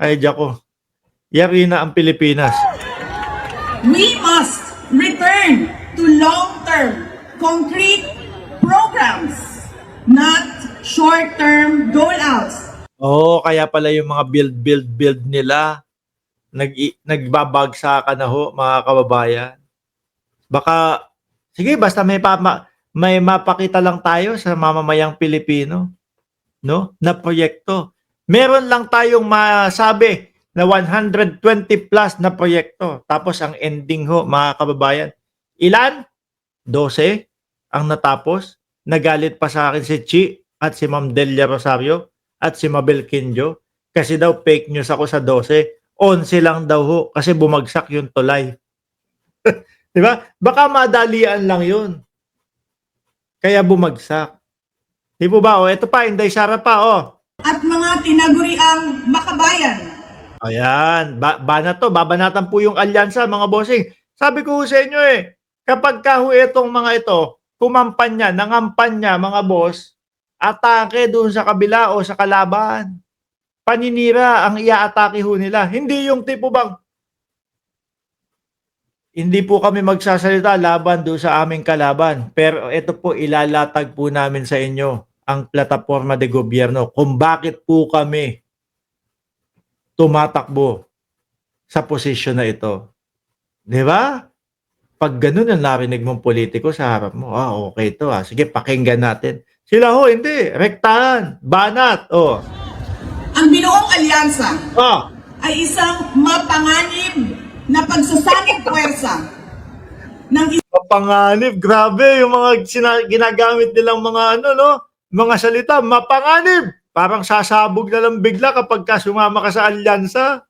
Ay, Diyako. Yari na ang Pilipinas. We must return to long-term, concrete programs, not short-term goal-outs. Oo, kaya pala yung mga build nila, nagbabagsakan na ho, mga kababayan. Baka, sige, basta may mapakita lang tayo sa mamamayang Pilipino, no? Na proyekto. Meron lang tayong masabi na 120 plus na proyekto. Tapos ang ending ho, mga kababayan, ilan? 12 ang natapos. Nagalit pa sa akin si Chi at si Ma'am Delia Rosario at si Mabel Quinjo kasi daw fake news ako sa 12. 11 lang daw ho kasi bumagsak yung tulay. Di ba? Baka madalian lang yun. Kaya bumagsak. Di po ba? O, ito pa, Inday Sara pa, o. At mga tinaguriang makabayan. Ayan, babanatan po yung alyansa, mga bossing. Sabi ko sa inyo kapag itong mga ito, kumampanya, nangampanya, mga boss, atake doon sa kabila o sa kalaban. Paninira ang iaatake ho nila. Hindi yung tipo bang, hindi po kami magsasalita laban doon sa aming kalaban. Pero ito po, ilalatag po namin sa inyo ang plataforma de gobyerno kung bakit po kami tumatakbo sa posisyon na ito. Di ba? Pag ganun ang narinig mong politiko sa harap mo, okay to sige, pakinggan natin. Sila ho, hindi. Rektahan, banat, Ang binuong alyansa Ah, ay isang mapanganib na pagsasanib puwersa ng mapanganib, grabe yung mga ginagamit nilang mga mga salita, mapanganib. Parang sasabog na lang bigla kapag sumama ka sa alyansa.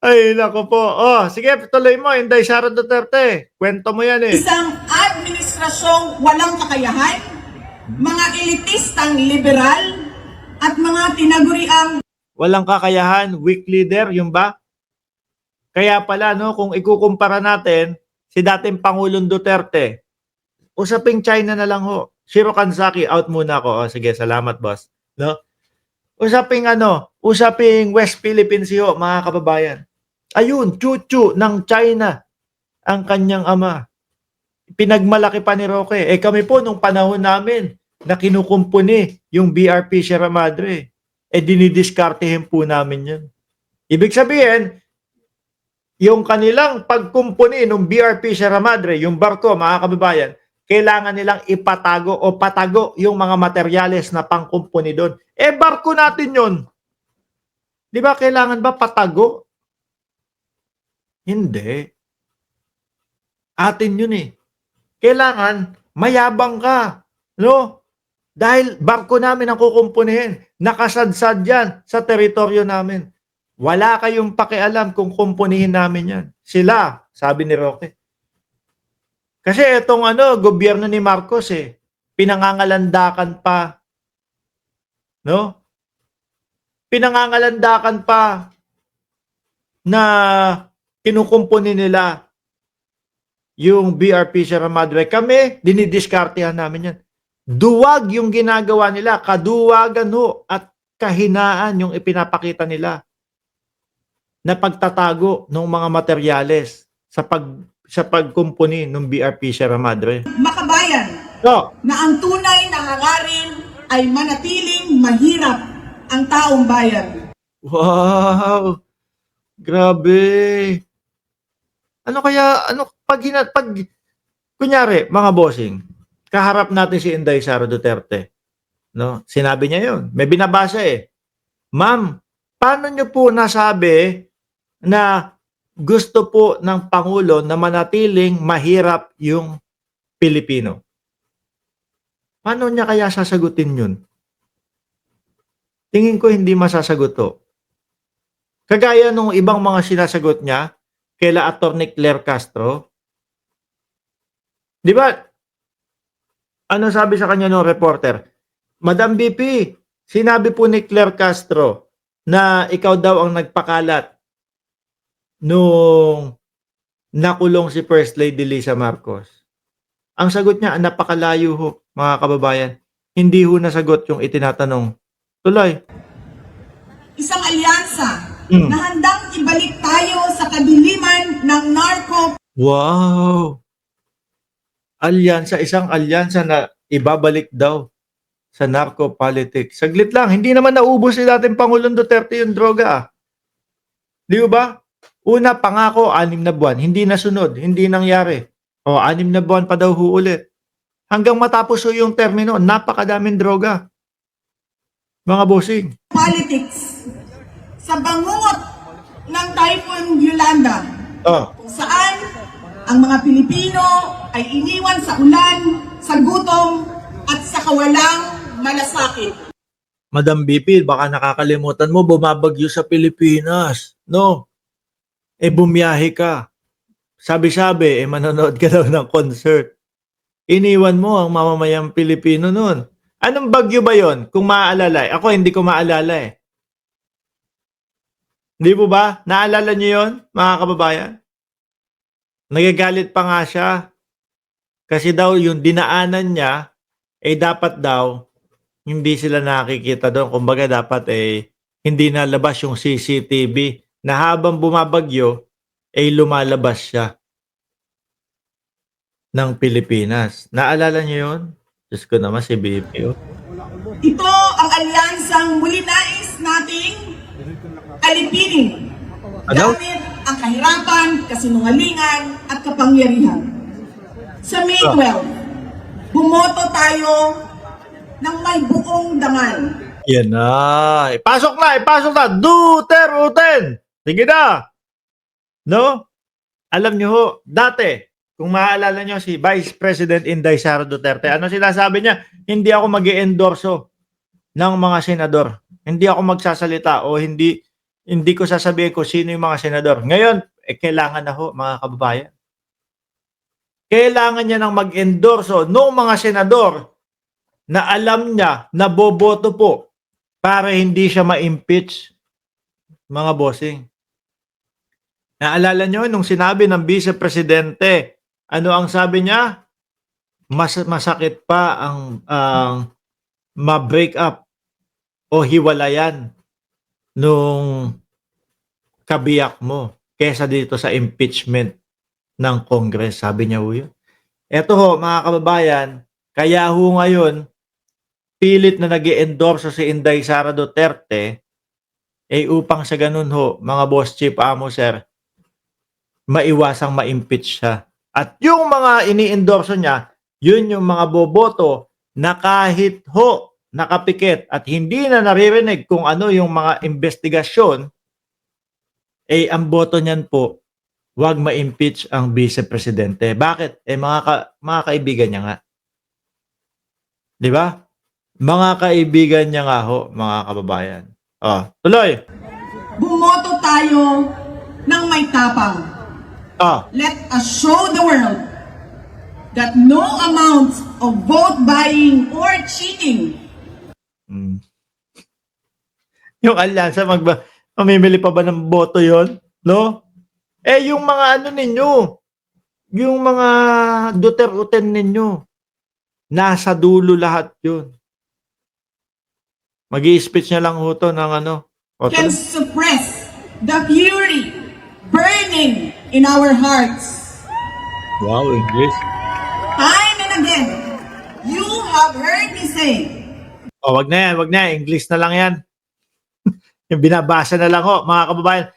Ay, nako po. Sige, tuloy mo, Inday Sara Duterte. Kwento mo yan isang administrasyong walang kakayahan, mga elitistang liberal, at mga tinaguriang Walang kakayahan, weak leader, yung ba? Kaya pala, kung ikukumpara natin, si dating Pangulong Duterte, usaping China na lang ho. Shiro Kansaki, out muna ako. Sige, salamat, boss. No? Usaping West Philippines ho, mga kababayan. Ayun, chuchu ng China ang kanyang ama. Pinagmalaki pa ni Roque. Kami po nung panahon namin na kinukumpuni yung BRP Sierra Madre, dinidiskartehin po namin yun. Ibig sabihin, yung kanilang pagkumpuni ng BRP Sierra Madre, yung barko, mga kababayan, kailangan nilang ipatago o patago yung mga materyales na pangkumpuni doon. Barko natin yun. Di ba kailangan ba patago? Hindi. Atin yun Kailangan mayabang ka. No? Dahil barko namin ang kukumpunihin. Nakasadsad yan sa teritoryo namin. Wala kayong pakialam kung kumpunihin namin yan. Sila, sabi ni Roque. Kasi itong gobyerno ni Marcos pinangangalandakan pa. No? Pinangangalandakan pa na kinukumpuni nila yung BRP Sierra Madre. Kami, dinidiskartehan namin yan. Duwag yung ginagawa nila, kaduwagan ho at kahinaan yung ipinapakita nila na pagtatago ng mga materyales sa pagkumpuni ng BRP Sierra Madre. makabayan na ang tunay na hangarin ay manatiling mahirap ang taong bayan. Wow! Grabe! Pag kunyari, mga bossing, kaharap natin si Inday Sara Duterte. No? Sinabi niya yun. May binabasa Ma'am, paano niyo po nasabi na gusto po ng Pangulo na manatiling mahirap yung Pilipino? Paano niya kaya sasagutin yun? Tingin ko hindi masasagot to. Kagaya nung ibang mga sinasagot niya, kaila Attorney Claire Castro. Di ba? Ano sabi sa kanya ng reporter? Madam BP, sinabi po ni Claire Castro na ikaw daw ang nagpakalat nung nakulong si First Lady Lisa Marcos. Ang sagot niya, napakalayo ho, mga kababayan. Hindi ho nasagot yung itinatanong. Tuloy. Isang alyansa alyansa na handang ibalik tayo sa kadiliman ng narco. Wow! Alyansa, isang alyansa na ibabalik daw sa narco politics. Saglit lang, hindi naman naubos si dating Pangulong Duterte yung droga. Di ba? Una, pangako, 6 na buwan. Hindi nasunod, hindi nangyari. O, 6 na buwan pa daw ulit. Hanggang matapos yung termino, napakadaming droga. Mga bossing. Politics sa bangungot ng Typhoon Yolanda, Oh, kung saan ang mga Pilipino ay iniwan sa ulan, sa gutom, at sa kawalang malasakit. Madam BP, baka nakakalimutan mo, bumabagyo sa Pilipinas. No? Bumiyahe ka. Sabi-sabi, manonood ka daw ng concert. Iniwan mo ang mamamayang Pilipino nun. Anong bagyo ba yon? Kung maaalala, ako hindi ko maalala eh. Hindi po ba? Naalala niyo yon, mga kababayan? Nagagalit pa nga siya. Kasi daw yung dinaanan niya, dapat daw, hindi sila nakikita doon. Kumbaga dapat hindi nalabas yung CCTV na habang bumabagyo, lumalabas siya ng Pilipinas. Naalala niyo yun? Diyos ko naman si BP. Oh. Ito ang alyansang muli nais nating alipinin Ano? gamit ang kahirapan, kasinungalingan at kapangyarihan. Sa May 12, bumoto tayo ng may buong dangal. Yan na. Ipasok na. Duterte! Sige na. No? Alam niyo ho, dati, kung maaalala niyo si Vice President Inday Sara Duterte, ano sinasabi niya? Hindi ako mag-i-endorso ng mga senador. Hindi ako magsasalita o hindi ko sasabihin kung sino yung mga senador. Ngayon, kailangan na ho, mga kababayan. Kailangan niya nang mag-endorso ng mga senador na alam niya na boboto po para hindi siya ma-impeach, mga bossing. Naalala niyo nung sinabi ng Vice Presidente, ano ang sabi niya? Masakit pa ang ma-break up o hiwalayan nung kabiyak mo kesa dito sa impeachment ng Congress. Sabi niya ho yun. Eto ho, mga kababayan, kaya ho ngayon, pilit na nag-i-endorso si Inday Sara Duterte, upang sa ganun ho, mga boss chief, amo sir, maiwasang ma-impeach siya. At yung mga ini-endorso niya, yun yung mga boboto na kahit ho nakapikit at hindi na naririnig kung ano yung mga investigasyon, ang boto niyan po, wag ma-impeach ang Vice Presidente. Bakit? Mga kaibigan niya nga. Di ba? Mga kaibigan niya nga ho, mga kababayan. Tuloy. Bumoto tayo ng may tapang. Let us show the world that no amount of vote buying or cheating. Yung alyansa, mamimili pa ba ng boto yon? No? Yung mga ano ninyo, yung mga Duterte ninyo, nasa dulo lahat yun. Mag-i-speech niya lang ho to ng ano. Can suppress the fury burning in our hearts. Wow, English. Time and again, you have heard me say, Wag na yan. English na lang yan. Yung binabasa na lang ho, mga kababayan.